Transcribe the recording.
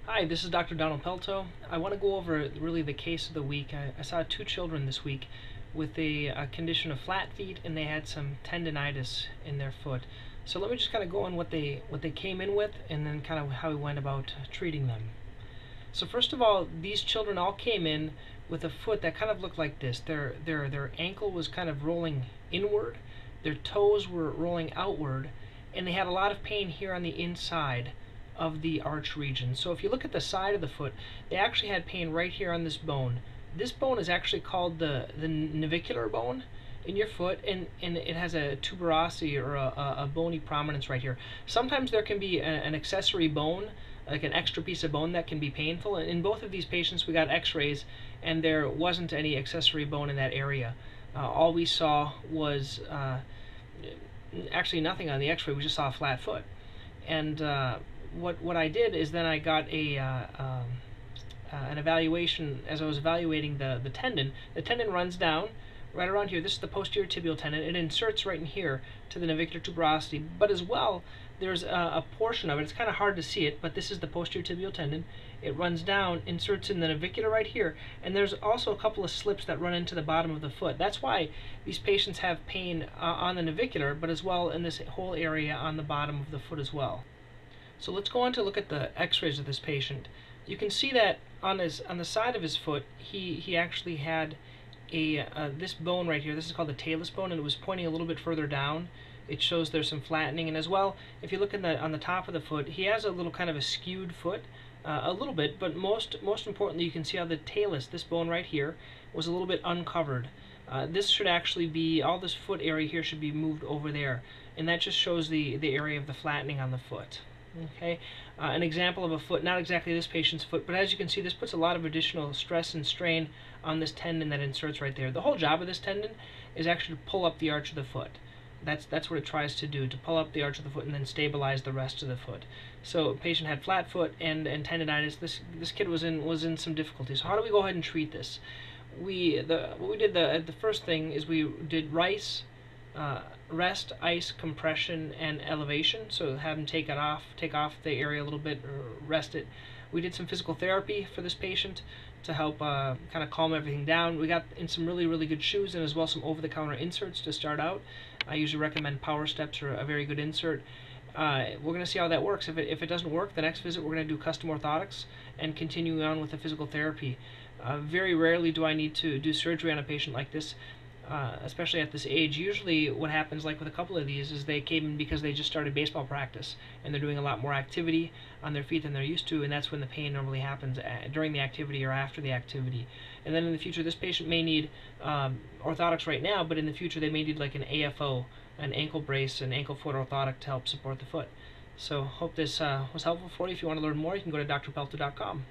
Hi, this is Dr. Donald Pelto. I want to go over really the case of the week. I saw two children this week with a condition of flat feet, and they had some tendinitis in their foot. So let me just kind of go on what they came in with, and then kind of how we went about treating them. So first of all, these children all came in with a foot that kind of looked like this. Their ankle was kind of rolling inward, their toes were rolling outward, and they had a lot of pain here on the inside of the arch region. So if you look at the side of the foot, they actually had pain right here on this bone. This bone is actually called the navicular bone in your foot, and it has a tuberosity or a bony prominence right here. Sometimes there can be an accessory bone, like an extra piece of bone, that can be painful. And in both of these patients, we got x-rays, and there wasn't any accessory bone in that area. All we saw was actually nothing on the x-ray. We just saw a flat foot. And what I did is then I got an evaluation. As I was evaluating the tendon. The tendon runs down right around here. This is the posterior tibial tendon. It inserts right in here to the navicular tuberosity, but as well there's a portion of it. It's kind of hard to see it, but this is the posterior tibial tendon. It runs down, inserts in the navicular right here, and there's also a couple of slips that run into the bottom of the foot. That's why these patients have pain on the navicular, but as well in this whole area on the bottom of the foot as well. So let's go on to look at the x-rays of this patient. You can see that on the side of his foot, he actually had this bone right here. This is called the talus bone, and it was pointing a little bit further down. It shows there's some flattening, and as well, if you look on the top of the foot, he has a little kind of a skewed foot, a little bit, but most importantly, you can see how the talus, this bone right here, was a little bit uncovered. This should actually be, all this foot area here should be moved over there, and that just shows the area of the flattening on the foot. Okay, an example of a foot, not exactly this patient's foot, but as you can see, this puts a lot of additional stress and strain on this tendon that inserts right there. The whole job of this tendon is actually to pull up the arch of the foot. That's what it tries to do, to pull up the arch of the foot and then stabilize the rest of the foot. So the patient had flat foot and tendinitis. This kid was in some difficulty. So how do we go ahead and treat this? The first thing is we did RICE, rest, ice, compression, and elevation. So have him take off the area a little bit, or rest it. We did some physical therapy for this patient to help kind of calm everything down. We got in some really good shoes, and as well some over-the-counter inserts to start out. I usually recommend Power Steps are a very good insert. We're going to see how that works. If it doesn't work, the next visit we're going to do custom orthotics and continue on with the physical therapy. Very rarely do I need to do surgery on a patient like this, especially at this age. Usually what happens, like with a couple of these, is they came in because they just started baseball practice and they're doing a lot more activity on their feet than they're used to, and that's when the pain normally happens, during the activity or after the activity. And then in the future, this patient may need orthotics right now, but in the future they may need like an AFO, an ankle brace, an ankle foot orthotic to help support the foot. So hope this was helpful for you. If you want to learn more, you can go to drpelto.com.